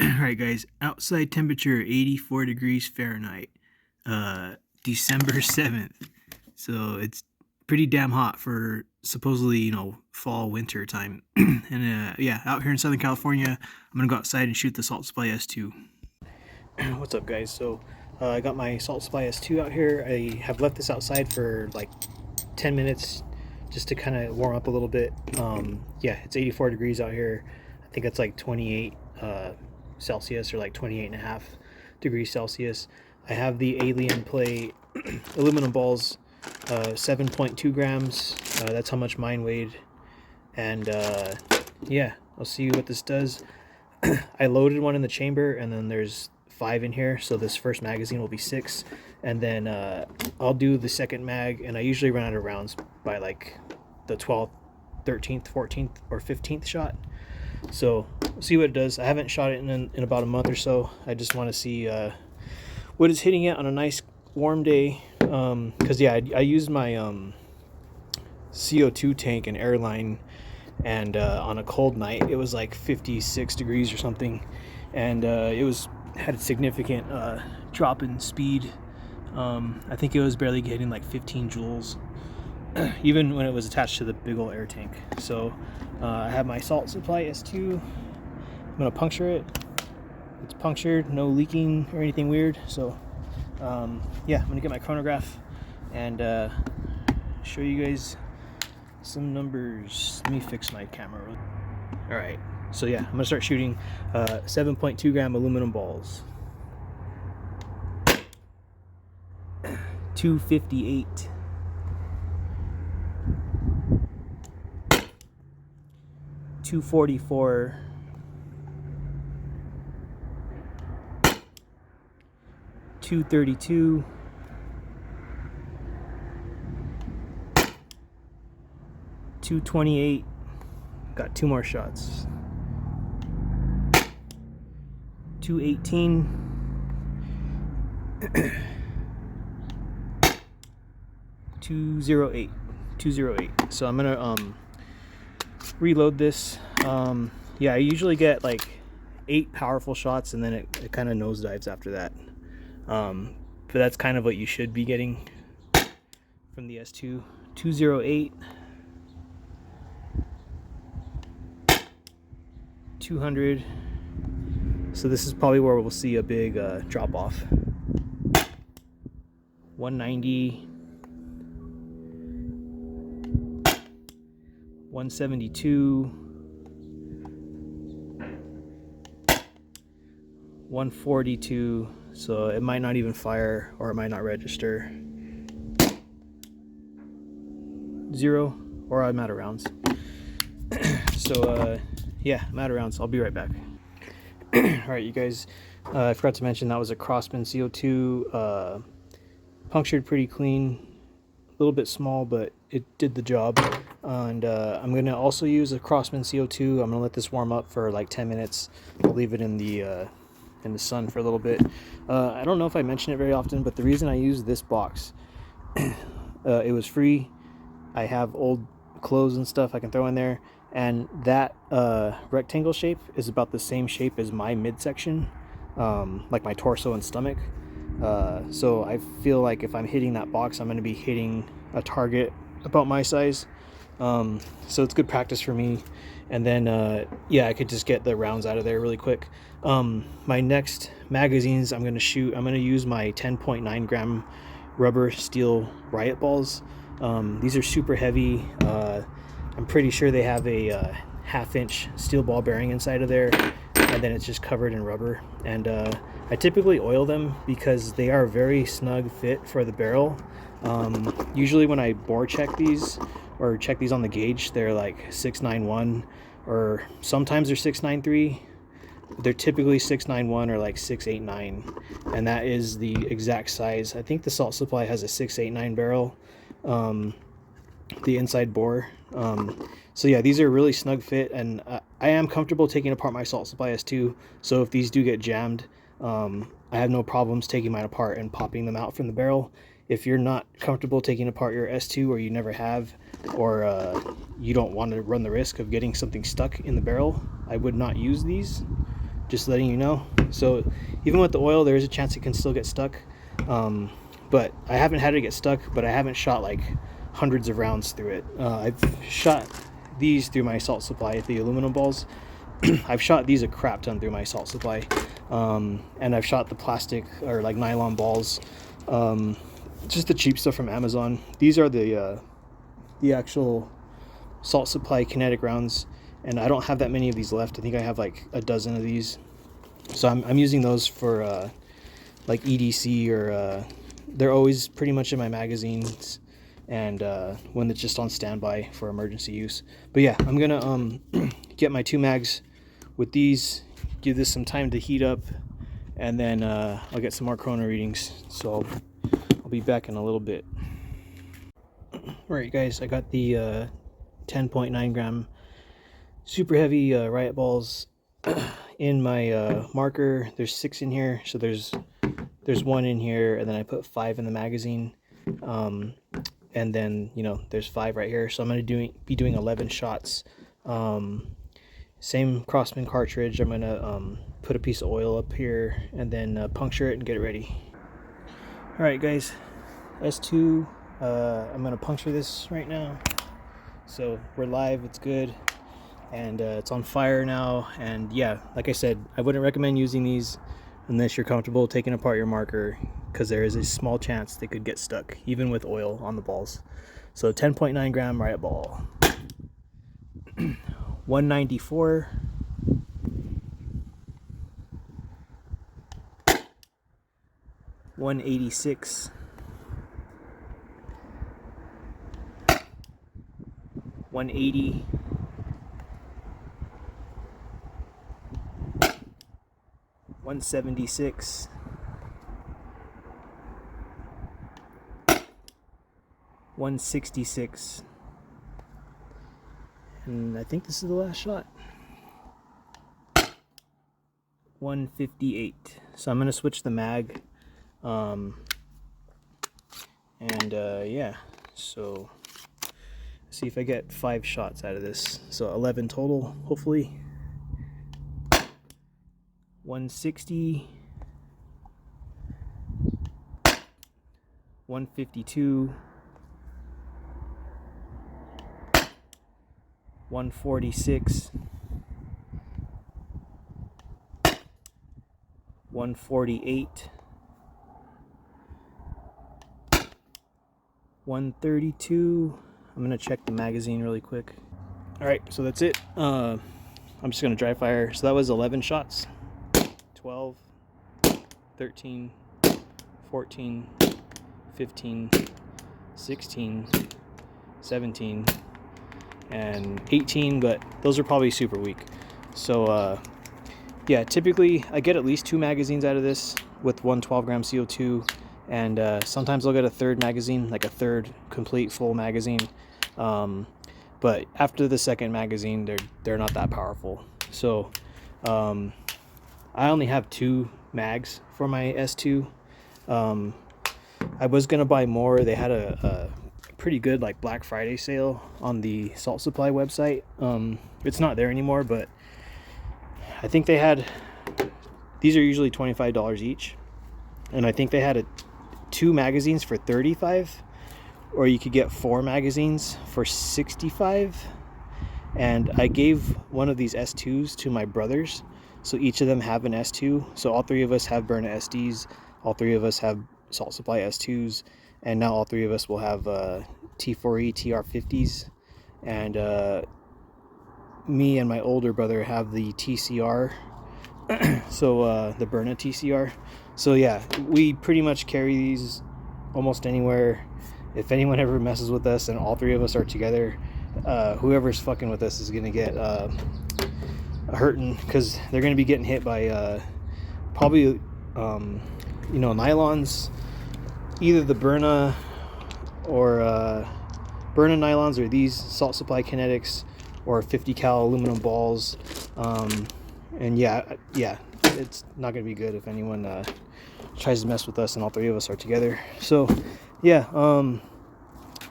Alright guys, outside temperature 84 degrees Fahrenheit, December 7th. So it's pretty damn hot for supposedly, fall, winter time. And yeah, out here in Southern California, I'm gonna go outside and shoot the Salt Supply S2. What's up guys? So I got my Salt Supply S2 out here. I have left this outside for like 10 minutes just to kind of warm up a little bit. Yeah, it's 84 degrees out here. I think it's like 28 Celsius, or like 28.5 degrees Celsius. I have the Alien Play aluminum balls, 7.2 grams. That's how much mine weighed. And yeah, I'll see what this does. I loaded one in the chamber, and then there's 5 in here, so this first magazine will be 6, and then I'll do the second mag, and I usually run out of rounds by like the 12th, 13th, 14th, or 15th shot. So we'll see what it does. I haven't shot it in about a month or so. I just want to see what it's hitting at on a nice warm day, because yeah, I used my CO2 tank and airline, and on a cold night it was like 56 degrees or something, and it had a significant drop in speed. I think it was barely getting like 15 joules even when it was attached to the big old air tank. So I have my Salt Supply S2. I'm gonna puncture it. It's punctured, no leaking or anything weird. So yeah, I'm gonna get my chronograph and show you guys some numbers. Let me fix my camera. All right, so yeah, I'm gonna start shooting 7.2 gram aluminum balls. 258. 244. 232. 228. Got 2 more shots. 218. 208. 208. So I'm gonna reload this. Yeah, I usually get like 8 powerful shots, and then it kind of nosedives after that. But that's kind of what you should be getting from the S2. 208. 200. So this is probably where we'll see a big drop off. 190. 172. 142. So it might not even fire, or it might not register. 0, or I'm out of rounds. So yeah, I'm out of rounds. I'll be right back. All right, you guys, I forgot to mention that was a Crossman CO2, punctured pretty clean, a little bit small, but it did the job. And I'm gonna also use a Crossman CO2. I'm gonna let this warm up for like 10 minutes. I'll leave it in the sun for a little bit. I don't know if I mention it very often, but the reason I use this box, it was free. I have old clothes and stuff I can throw in there, and that rectangle shape is about the same shape as my midsection, like my torso and stomach. So I feel like if I'm hitting that box, I'm going to be hitting a target about my size. So it's good practice for me. And then yeah, I could just get the rounds out of there really quick. My next magazines I'm going to use my 10.9 gram rubber steel riot balls. These are super heavy. I'm pretty sure they have a 1/2 inch steel ball bearing inside of there, and then it's just covered in rubber. And I typically oil them because they are a very snug fit for the barrel. Usually when I bore check these, or check these on the gauge, they're like 691, or sometimes they're 693. They're typically 691 or like 689, and that is the exact size. I think the Salt Supply has a 689 barrel, the inside bore. So yeah, these are really snug fit, and I am comfortable taking apart my Salt Supply S2. So if these do get jammed, I have no problems taking mine apart and popping them out from the barrel. If you're not comfortable taking apart your S2, or you never have, or you don't want to run the risk of getting something stuck in the barrel, I would not use these. just letting you know. So even with the oil, there is a chance it can still get stuck. But I haven't had it get stuck, but I haven't shot like hundreds of rounds through it. I've shot these through my salt supply, the aluminum balls. I've shot these a crap ton through my salt supply. And I've shot the plastic or like nylon balls, just the cheap stuff from Amazon. These are the actual salt supply kinetic rounds, and I don't have that many of these left. I think I have like a dozen of these, so I'm using those for like EDC, or they're always pretty much in my magazines, and when it's just on standby for emergency use. But yeah, I'm gonna get my 2 mags with these, give this some time to heat up, and then I'll get some more chrono readings. So I'll be back in a little bit. Alright guys, I got the 10.9 gram super heavy riot balls in my marker. There's 6 in here, so there's 1 in here, and then I put 5 in the magazine, and then there's 5 right here. So I'm going to be doing 11 shots. Same Crossman cartridge. I'm going to put a piece of oil up here and then puncture it and get it ready. Alright guys, S2, I'm going to puncture this right now. So we're live, it's good, and it's on fire now. And yeah, like I said, I wouldn't recommend using these unless you're comfortable taking apart your marker, because there is a small chance they could get stuck even with oil on the balls. So 10.9 gram riot ball. 194, 186, 180, 176, 166, and I think this is the last shot. 158. So I'm gonna switch the mag, yeah, so see if I get 5 shots out of this. So 11 total, hopefully. 160, 152, 146, 148, 132. I'm gonna check the magazine really quick. All right, so that's it. I'm just gonna dry fire. So that was 11 shots. 12, 13, 14, 15, 16, 17, and 18, but those are probably super weak. So yeah, typically I get at least 2 magazines out of this with 112 gram CO2, and sometimes I'll get a third magazine, like a third complete full magazine, but after the second magazine they're not that powerful. So I only have 2 mags for my S2. I was gonna buy more. They had a pretty good like Black Friday sale on the Salt Supply website. It's not there anymore, but I think they had, these are usually $25 each, and I think they had 2 magazines for $35, or you could get 4 magazines for $65. And I gave one of these S2s to my brothers, so each of them have an S2. So all 3 of us have Burna SDs, all 3 of us have Salt Supply S2s, and now all 3 of us will have T4E TR50s, and me and my older brother have the TCR, so the Burna TCR. So yeah, we pretty much carry these almost anywhere. If anyone ever messes with us and all 3 of us are together, whoever's fucking with us is gonna get hurting, because they're gonna be getting hit by probably nylons, either the Burna or Burna nylons, or these Salt Supply kinetics, or 50 cal aluminum balls. And yeah, it's not gonna be good if anyone tries to mess with us and all 3 of us are together. So yeah,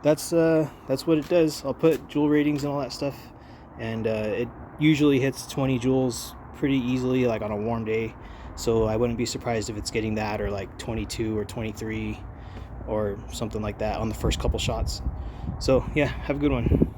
that's what it does. I'll put joule ratings and all that stuff, and it usually hits 20 joules pretty easily like on a warm day, so I wouldn't be surprised if it's getting that or like 22 or 23 or something like that on the first couple shots. So yeah, have a good one.